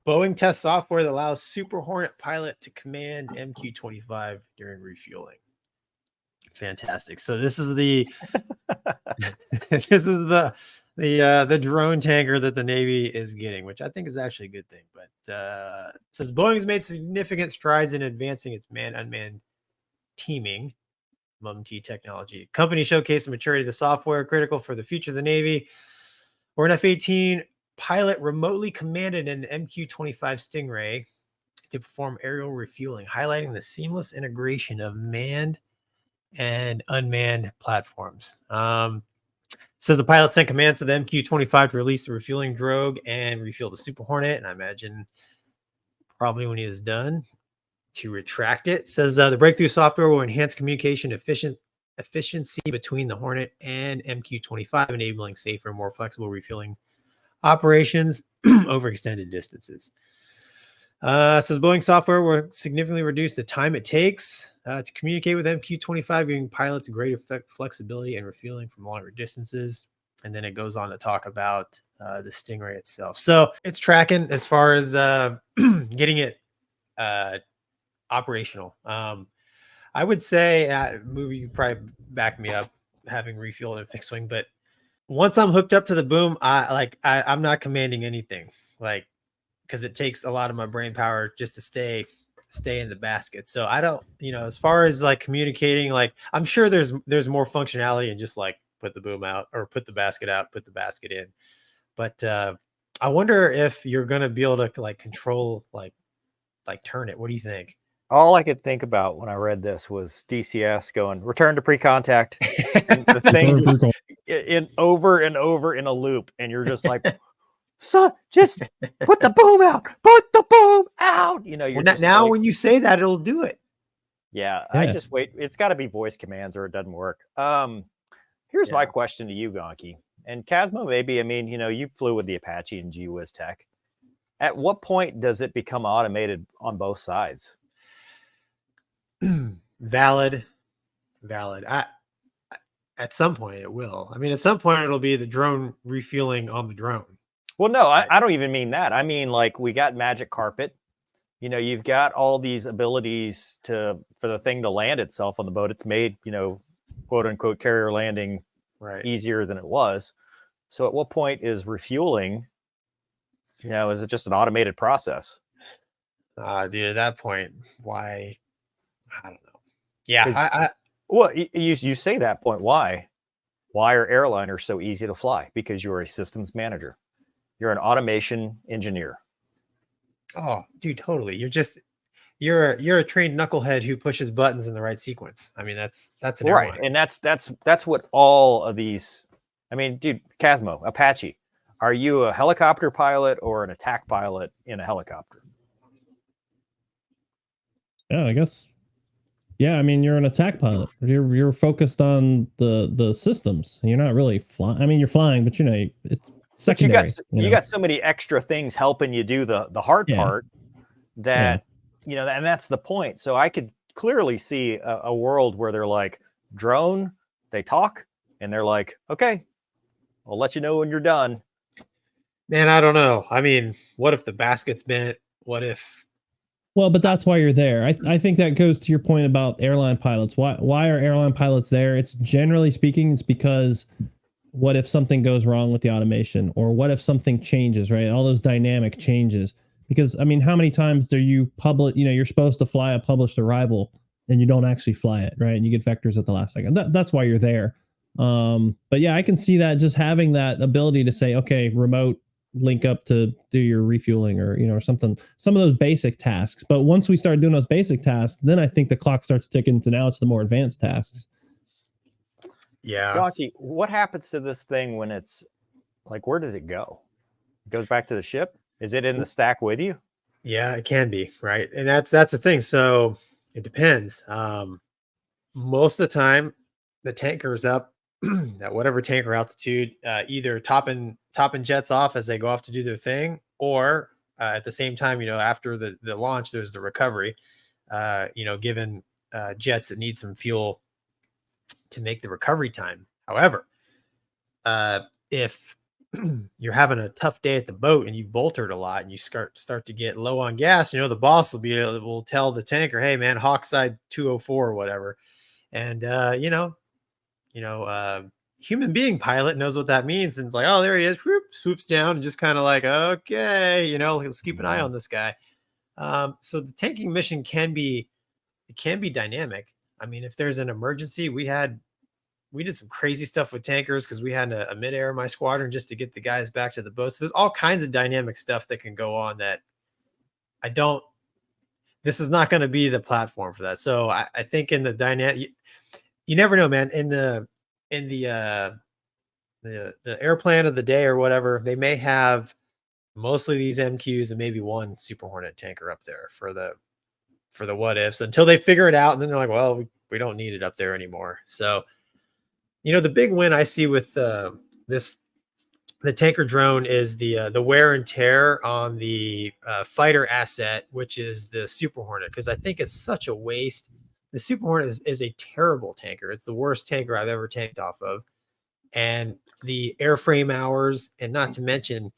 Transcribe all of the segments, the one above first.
Boeing test software that allows Super Hornet pilot to command MQ-25 during refueling. Fantastic. So this is the this is the drone tanker that the Navy is getting, which I think is actually a good thing. But it says Boeing's made significant strides in advancing its man-unmanned teaming, MUM-T technology. Company showcased the maturity of the software critical for the future of the Navy. Or an F-18 pilot remotely commanded an MQ-25 Stingray to perform aerial refueling, highlighting the seamless integration of manned and unmanned platforms. Says the pilot sent commands to the MQ-25 to release the refueling drogue and refuel the Super Hornet. And I imagine probably when he is done to retract it. Says the breakthrough software will enhance communication efficiency between the Hornet and MQ-25, enabling safer, more flexible refueling operations over extended distances. Says Boeing software will significantly reduce the time it takes to communicate with MQ-25, giving pilots greater flexibility and refueling from longer distances. And then it goes on to talk about the Stingray itself. So it's tracking as far as getting it operational. I would say, movie, you probably back me up having refueled and fixed wing, but once I'm hooked up to the boom, I'm not commanding anything, like, because it takes a lot of my brain power just to stay in the basket. So I don't, as far as like communicating, like I'm sure there's more functionality and just like put the boom out or put the basket out, put the basket in. But I wonder if you're gonna be able to like control like turn it. What do you think? All I could think about when I read this was DCS going return to pre-contact, and the thing just in over and over in a loop, and you're just like, son, just put the boom out, put the boom out. You're just now like, when you say that, it'll do it. Yeah, I just wait. It's got to be voice commands or it doesn't work. Here's my question to you, Gonky. And Casmo, maybe, you flew with the Apache and GWiz Tech. At what point does it become automated on both sides? Valid. At some point it will. At some point it'll be the drone refueling on the drone. Well, no, I don't even mean that. I mean, like, we got Magic Carpet. You've got all these abilities for the thing to land itself on the boat. It's made, quote unquote, carrier landing easier than it was. So at what point is refueling, is it just an automated process? Dude, at that point, why? I don't know. Yeah. Well, you say that point. Why are airliners so easy to fly? Because you're a systems manager. You're an automation engineer. Oh, dude, totally. You're a trained knucklehead who pushes buttons in the right sequence. That's an right. And that's what all of these. Dude, Casmo, Apache. Are you a helicopter pilot or an attack pilot in a helicopter? Yeah, I guess. Yeah, you're an attack pilot. You're focused on the systems. You're not really flying. You're flying, but it's secondary. But you got so many extra things helping you do the hard part that and that's the point. So I could clearly see a world where they're like, drone, they talk, and they're like, okay, I'll let you know when you're done. Man, I don't know. What if the basket's bent? What if? Well, but that's why you're there. I think that goes to your point about airline pilots. Why are airline pilots there? It's generally speaking, it's because what if something goes wrong with the automation, or what if something changes, right? All those dynamic changes. Because how many times do you you're supposed to fly a published arrival and you don't actually fly it, right? And you get vectors at the last second. That's why you're there. But yeah, I can see that, just having that ability to say, okay, remote link up to do your refueling or something, some of those basic tasks. But once we start doing those basic tasks, then I think the clock starts ticking to now it's the more advanced tasks. Yeah. Gonky, what happens to this thing when it's like, where does it go? It goes back to the ship? Is it in the stack with you? Yeah, it can be, right? And that's the thing. So it depends. Most of the time the tanker's up at whatever tanker altitude, either topping jets off as they go off to do their thing, or at the same time, after the launch, there's the recovery, given jets that need some fuel to make the recovery time. However, if you're having a tough day at the boat and you've boltered a lot and you start to get low on gas, the boss will tell the tanker, hey man, Hawkside 204 or whatever. And human being pilot knows what that means, and it's like, oh, there he is, whoop, swoops down and just kind of like, okay, let's keep an eye on this guy. So the tanking mission can be dynamic. I mean, if there's an emergency, we did some crazy stuff with tankers because we had a midair in my squadron just to get the guys back to the boat. So there's all kinds of dynamic stuff that can go on that this is not going to be the platform for that. So I think in the dynamic, you never know, man. In the airplane of the day or whatever, they may have mostly these MQs and maybe one Super Hornet tanker up there for the what ifs until they figure it out. And then they're like, well, we don't need it up there anymore. So, the big win I see with the tanker drone is the wear and tear on the fighter asset, which is the Super Hornet, because I think it's such a waste. The Super Hornet is a terrible tanker. It's the worst tanker I've ever tanked off of. And the airframe hours, and not to mention,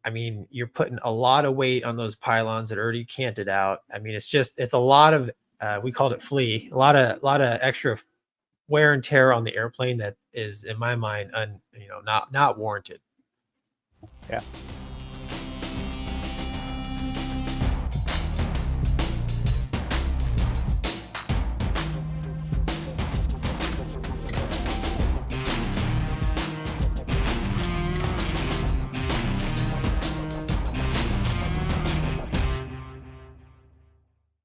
I mean, you're putting a lot of weight on those pylons that are already canted out. I mean, it's a lot of, we called it flea, a lot of extra wear and tear on the airplane that is, in my mind, not warranted. Yeah.